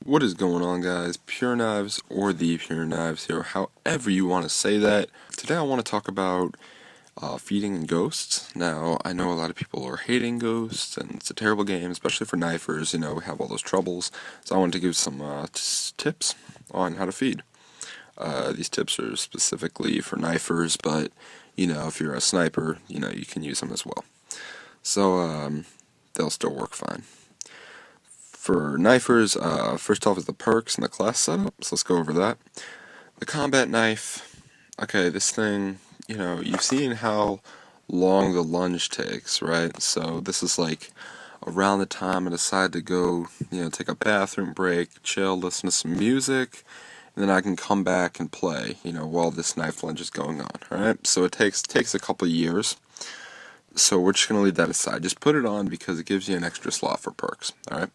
What is going on, guys? Pure Knives or the Pure Knives here, however you want to say that. Today I want to talk about feeding in Ghosts. Now, I know a lot of people are hating Ghosts, and it's a terrible game, especially for knifers. We have all those troubles. So I wanted to give some tips on how to feed. These tips are specifically for knifers, but, if you're a sniper, you can use them as well. So, they'll still work fine. For knifers, first off is the perks and the class setup, so let's go over that. The combat knife, okay, this thing, you've seen how long the lunge takes, right? So this is like around the time I decide to go, take a bathroom break, chill, listen to some music, and then I can come back and play, while this knife lunge is going on, alright? So it takes a couple of years. So we're just going to leave that aside. Just put it on because it gives you an extra slot for perks, alright?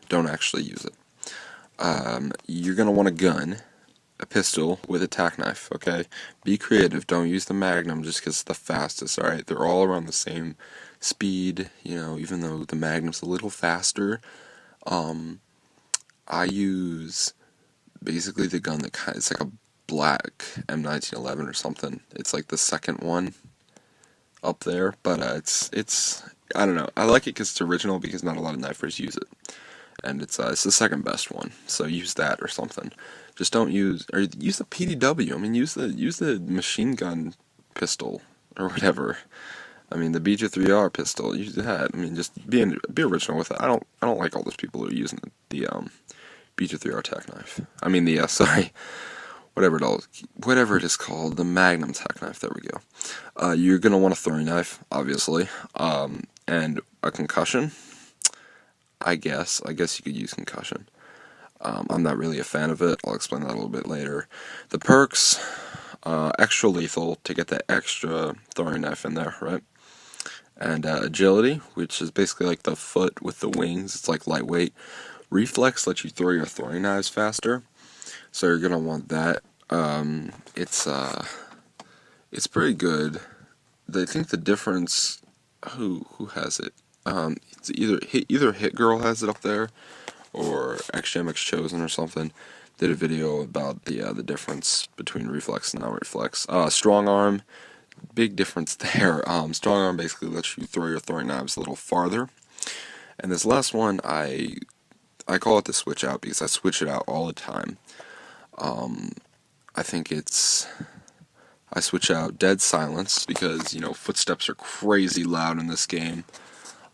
Don't actually use it. You're going to want a gun, a pistol with a tack knife, okay? Be creative. Don't use the Magnum just because it's the fastest, alright? They're all around the same speed, even though the Magnum's a little faster. I use basically the gun that it's like a black M1911 or something. It's like the second one up there, but it's I don't know. I like it because it's original because not a lot of knifers use it, and it's the second best one. So use that or something. Just don't use the PDW. I mean, use the machine gun pistol or whatever. I mean, the BJ3R pistol. Use that. I mean, just be original with it. I don't like all those people who are using the BJ3R tack knife. I mean the sorry. Whatever it is called, the Magnum tack knife. There we go. You're gonna want a throwing knife, obviously, and a concussion. I guess you could use concussion. I'm not really a fan of it. I'll explain that a little bit later. The perks, extra lethal to get that extra throwing knife in there, right? And agility, which is basically like the foot with the wings. It's like lightweight. Reflex lets you throw your throwing knives faster. So you're gonna want that. It's pretty good. I think the difference. Who has it? It's either Hit Girl has it up there, or XGMX Chosen or something. Did a video about the difference between reflex and non-reflex. Strong arm, big difference there. Strong arm basically lets you throw your throwing knives a little farther. And this last one, I call it the switch out because I switch it out all the time. I think I switch out dead silence because, footsteps are crazy loud in this game.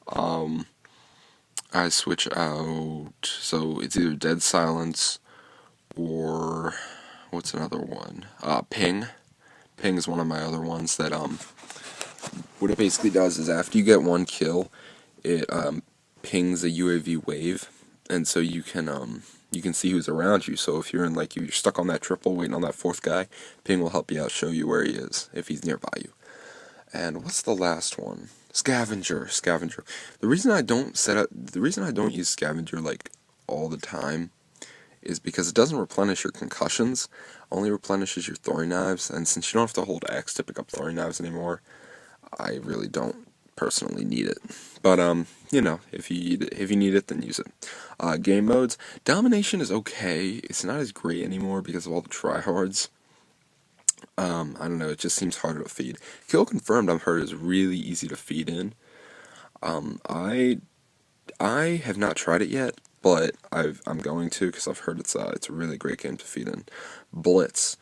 I switch out, so it's either dead silence or, what's another one? Ping. Ping is one of my other ones that, what it basically does is after you get one kill, it, pings a UAV wave, and so you can see who's around you. So if you're you're stuck on that triple waiting on that fourth guy, ping will help you out, show you where he is if he's nearby you. And what's the last one? Scavenger. The reason I don't use scavenger like all the time is because it doesn't replenish your concussions, only replenishes your throwing knives, and since you don't have to hold X to pick up throwing knives anymore, I really don't personally need it. But if you need it, then use it. Game modes. Domination is okay. It's not as great anymore because of all the tryhards. I don't know, it just seems harder to feed. Kill confirmed, I've heard, is really easy to feed in. I have not tried it yet, but I'm going to because I've heard it's a really great game to feed in. Blitz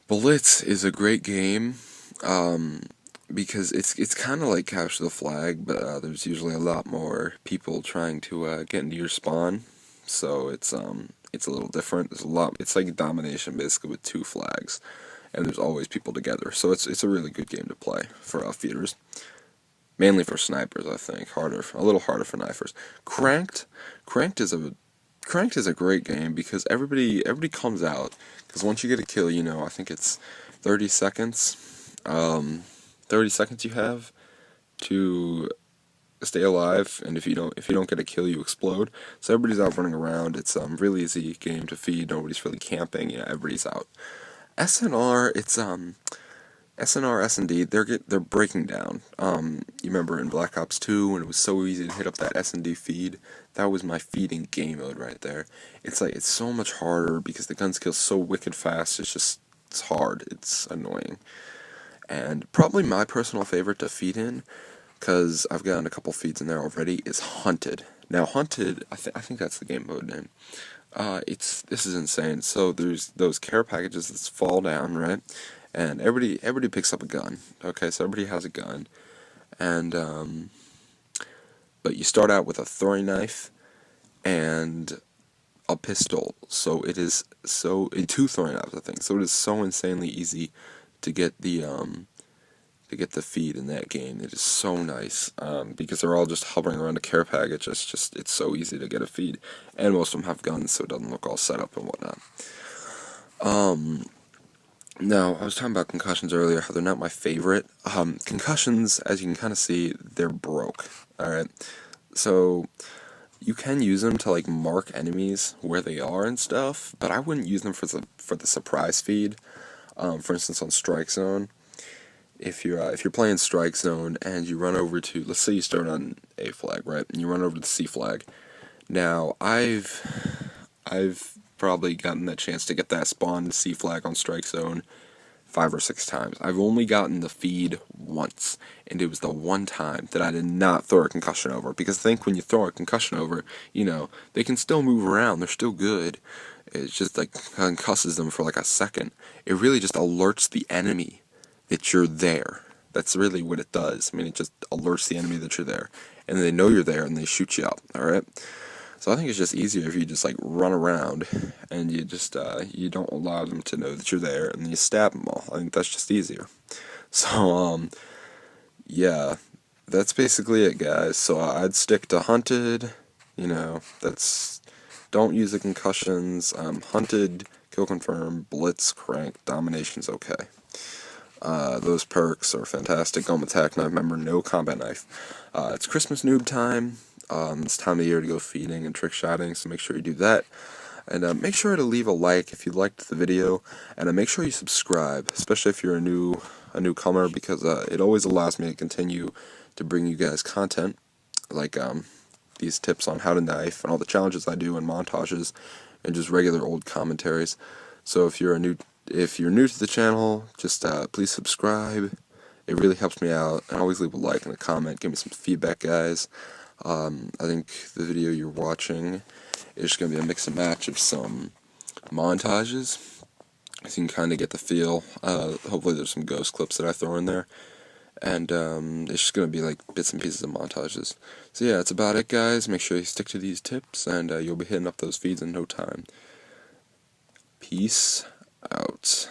is a great game. Because it's kind of like capture the flag, but there's usually a lot more people trying to get into your spawn, so it's a little different. It's like domination basically with two flags, and there's always people together. So it's a really good game to play for feeders, mainly for snipers. I think a little harder for knifers. Cranked is a great game because everybody comes out because once you get a kill, I think it's 30 seconds. 30 seconds you have to stay alive, and if you don't get a kill, you explode. So everybody's out running around. It's really easy game to feed. Nobody's really camping. Everybody's out. SNR, SNR, S&D, they're breaking down. You remember in Black Ops 2 when it was so easy to hit up that S&D feed? That was my feeding game mode right there. It's like, it's so much harder because the guns kill so wicked fast, it's hard, it's annoying. And probably my personal favorite to feed in, because I've gotten a couple feeds in there already, is Hunted. Now Hunted, I think that's the game mode name. This is insane. So there's those care packages that fall down, right? And everybody picks up a gun. Okay, so everybody has a gun, and but you start out with a throwing knife and a pistol. So it is two throwing knives, I think. So it is so insanely easy to get the feed in that game. It is so nice because they're all just hovering around a care package. It's so easy to get a feed, and most of them have guns, so it doesn't look all set up and whatnot. Now, I was talking about concussions earlier, how they're not my favorite. Concussions, as you can kind of see, they're broke, alright? So, you can use them to, like, mark enemies where they are and stuff, but I wouldn't use them for the surprise feed. For instance, on Strike Zone, if you're playing Strike Zone and you run over to, let's say you start on A flag, right, and you run over to the C flag. Now, I've probably gotten that chance to get that spawn C flag on Strike Zone 5 or 6 times. I've only gotten the feed once, and it was the one time that I did not throw a concussion over. Because I think when you throw a concussion over, they can still move around, they're still good. It's just like concusses them for like a second. It really just alerts the enemy that you're there. That's really what it does. I mean, it just alerts the enemy that you're there. And they know you're there and they shoot you up, alright? So I think it's just easier if you just like run around and you just you don't allow them to know that you're there and you stab them all. I think that's just easier. So yeah, that's basically it, guys. So I'd stick to Hunted. Don't use the concussions. Hunted, Kill Confirm, Blitz, Crank, Domination's okay. Those perks are fantastic. Attack Knife, remember, no combat knife. It's Christmas noob time. It's time of year to go feeding and trick shotting, so make sure you do that. And make sure to leave a like if you liked the video, and make sure you subscribe, especially if you're a newcomer, because it always allows me to continue to bring you guys content, like these tips on how to knife, and all the challenges I do, and montages, and just regular old commentaries. So if you're new to the channel, just please subscribe. It really helps me out, and always leave a like and a comment. Give me some feedback, guys. I think the video you're watching is just going to be a mix and match of some montages, so you can kind of get the feel. Hopefully there's some ghost clips that I throw in there, and it's just going to be like bits and pieces of montages. So yeah, that's about it, guys. Make sure you stick to these tips, and you'll be hitting up those feeds in no time. Peace out.